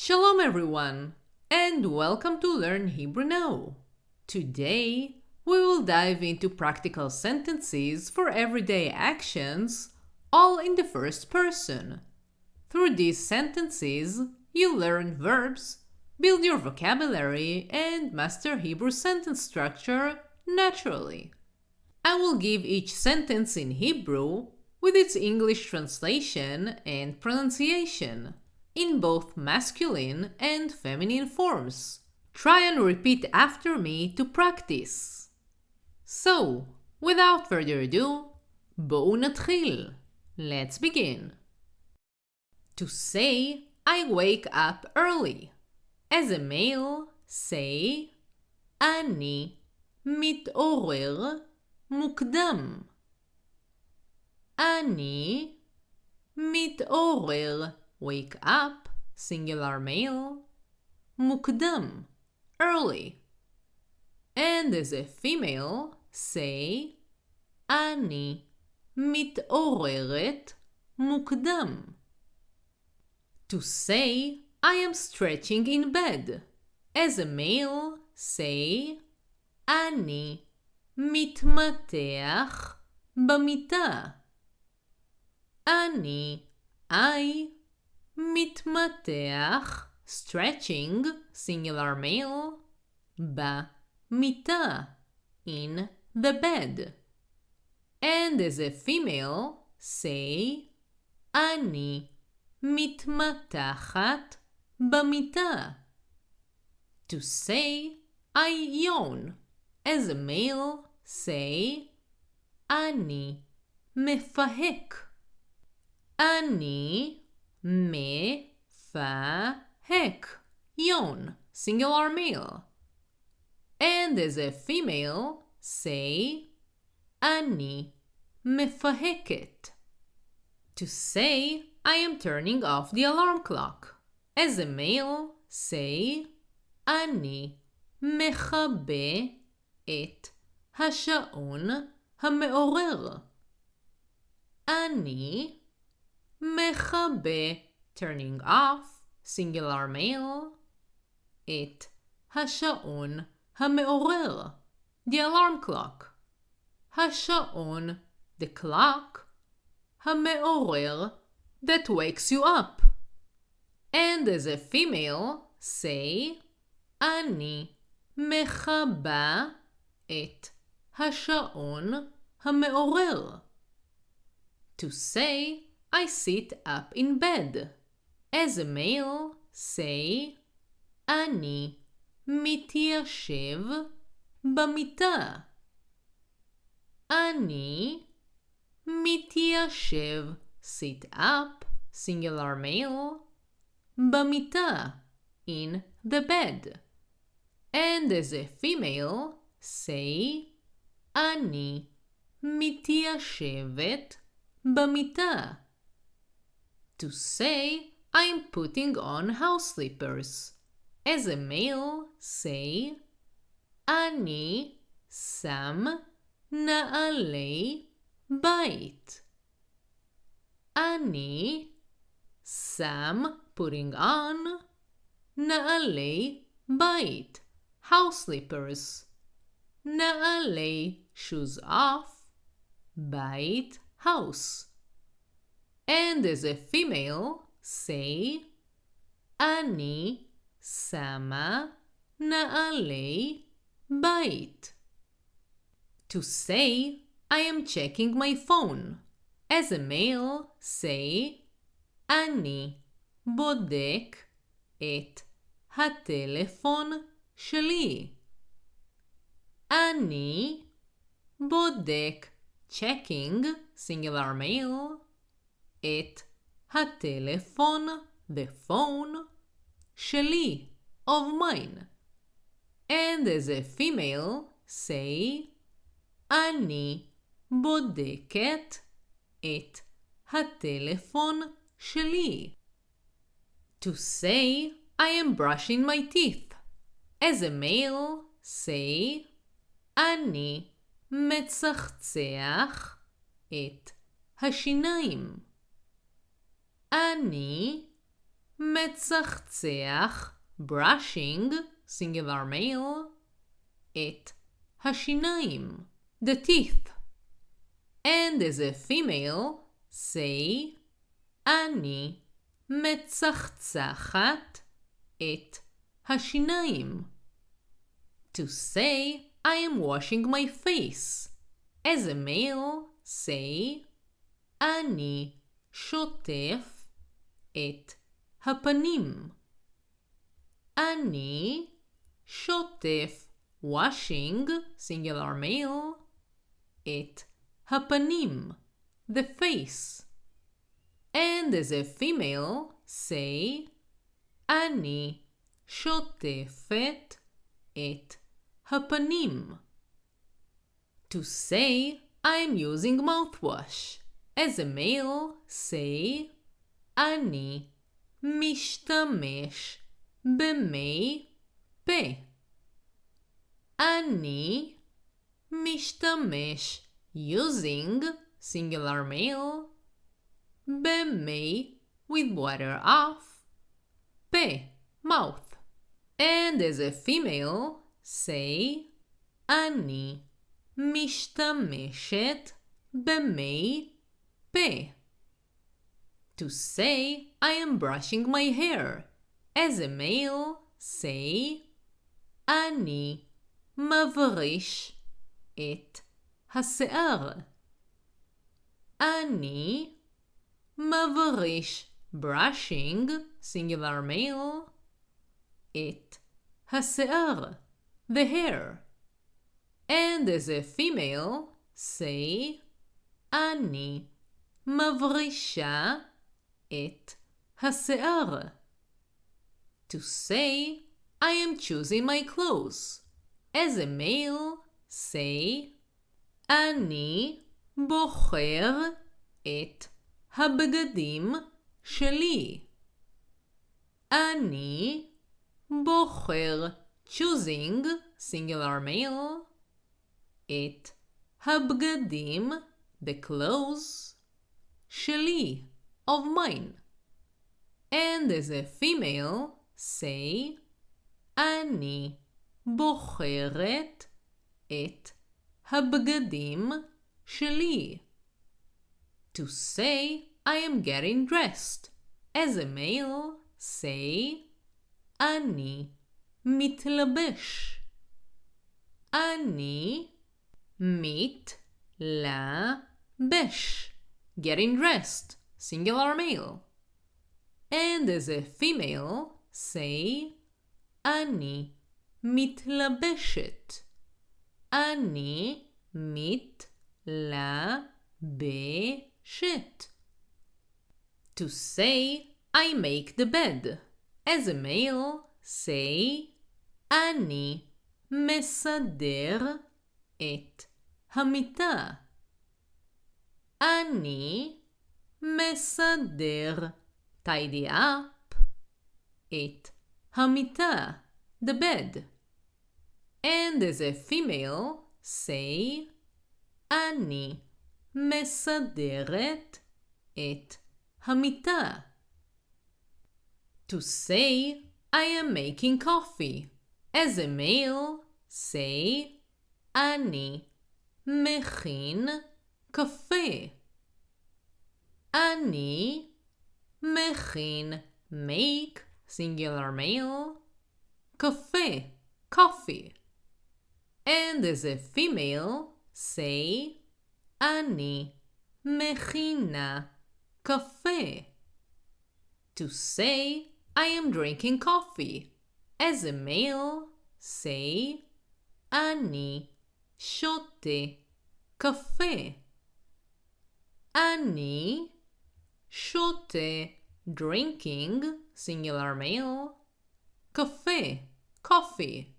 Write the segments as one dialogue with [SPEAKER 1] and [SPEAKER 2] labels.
[SPEAKER 1] Shalom everyone, and welcome to Learn Hebrew Now. Today, we will dive into practical sentences for everyday actions, all in the first person. Through these sentences, you'll learn verbs, build your vocabulary, and master Hebrew sentence structure naturally. I will give each sentence in Hebrew with its English translation and pronunciation, in both masculine and feminine forms. Try and repeat after me to practice. So, without further ado, בואו נתחיל. Let's begin. To say, I wake up early. As a male, say, אני מתעורר מוקדם. אני מתעורר, wake up, singular male, מוקדם, early. And as a female, say, אני מתעוררת מוקדם. To say, I am stretching in bed. As a male, say, אני מתמתח במיטה. I מתמתח, stretching, singular male, במיטה, in the bed. And as a female, say, אני מתמתחת במיטה. To say, I yawn. As a male, say, אני מפהק. אני מפהק, yawn, singular male. And as a female, say, אני מפהקת. To say, I am turning off the alarm clock. As a male, say, אני מכבה את השעון המעורר. אני מכבה, turning off, singular male, את השעון המעורר, the alarm clock. השעון, the clock, המעורר, that wakes you up. And as a female, say, אני מכבה את השעון המעורר. To say, I sit up in bed. As a male, say, אני מתיישב במיטה. אני מתיישב, sit up, singular male, במיטה, in the bed. And as a female, say, אני מתיישבת במיטה. To say, I am putting on house slippers. As a male, say, אני שם נעלי בית. אני שם, putting on, נעלי בית, house slippers. נעלי, shoes off, בית, house. And as a female, say, אני שמה נעלי בית. To say, I am checking my phone. As a male, say, אני בודק את הטלפון שלי. אני בודק, checking, singular male, את הטלפון, the phone, שלי, of mine. And as a female, say, אני בודקת את הטלפון שלי. To say, I am brushing my teeth. As a male, say, אני מצחצח את השיניים. אני מצחצח, brushing, singular male, את השיניים, the teeth. And as a female, say, אני מצחצחת את השיניים. To say, I am washing my face. As a male, say, אני שוטף את הפנים. אני שוטף, washing, singular male, את הפנים, the face. And as a female, say, אני שוטפת את הפנים. To say, I am using mouthwash. As a male, say, אני משתמש במי פה. אני משתמש, using, singular male, במי, with water off, פה, mouth. And as a female, say, אני משתמשת במי פה. To say, I am brushing my hair. As a male, say, אני מבריש את השיער. אני מבריש, brushing, singular male, את השיער, the hair. And as a female, say, אני מברישה את השיער. To say, I am choosing my clothes. As a male, say, אני בוחר את הבגדים שלי. אני בוחר, choosing, singular male, את הבגדים, the clothes, שלי, of mine. And as a female, say, אני בוחרת את הבגדים שלי. To say, I am getting dressed. As a male, say, אני מתלבש. אני מתלבש. Getting dressed, singular male. And as a female, say, אני מתלבשת. אני מתלבשת. To say, I make the bed. As a male, say, אני מסדר את המיטה. אני מסדר, tidy up, את המיטה, the bed. And as a female, say, אני מסדרת את המיטה. To say, I am making coffee. As a male, say, אני מכין קפה. אני מכין, make, singular male, קפה, coffee. And as a female, say, אני מכינה קפה. To say, I am drinking coffee. As a male, say, אני שותה קפה. אני שותה, drinking, singular male, קפה, coffee.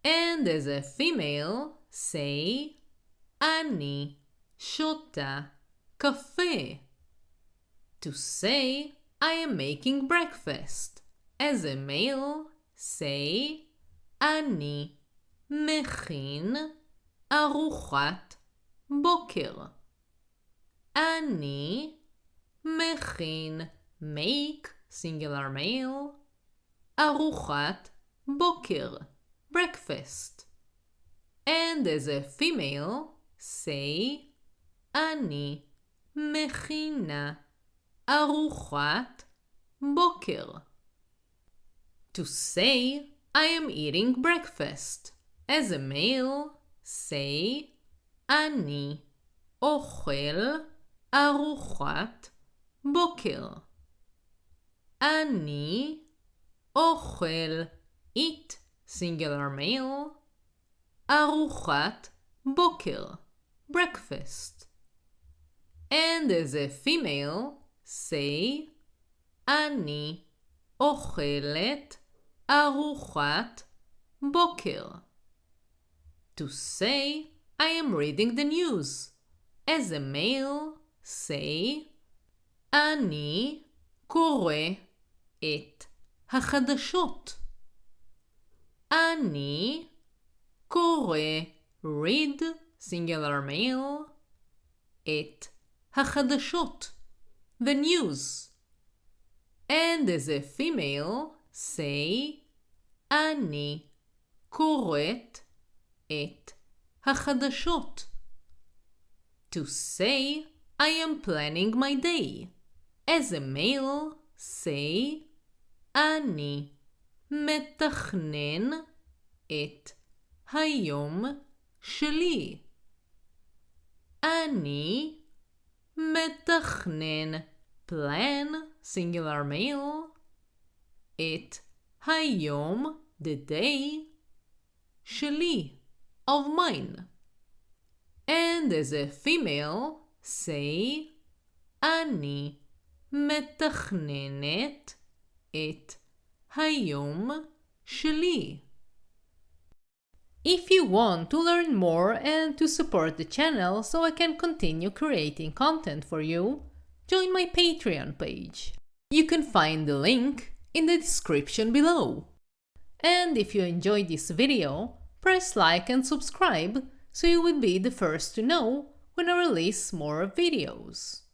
[SPEAKER 1] And as a female, say, אני שותה קפה. To say, I am making breakfast. As a male, say, אני מכין ארוחת בוקר. אני מכין, make, singular male, ארוחת בוקר, breakfast. And as a female, say, אני מכינה ארוחת בוקר. To say, I am eating breakfast. As a male, say, אני אוכל ארוחת בוקר. אני אוכל, eat, singular male, ארוחת בוקר, breakfast. And as a female, say, אני אוכלת ארוחת בוקר. To say, I am reading the news. As a male, say, אני קורא את החדשות. אני קורא, read, singular male, את החדשות, the news. And as a female, say, אני קוראת את החדשות. To say, I am planning my day. As a male, say, אני מתכנן את היום שלי. אני מתכנן, plan, singular male, את היום, the day, שלי, of mine. And as a female, say, אני מתכננת את היום שלי. If you want to learn more and to support the channel so I can continue creating content for you, join my Patreon page. You can find the link in the description below. And if you enjoyed this video, press like and subscribe so you will be the first to know when I release more videos.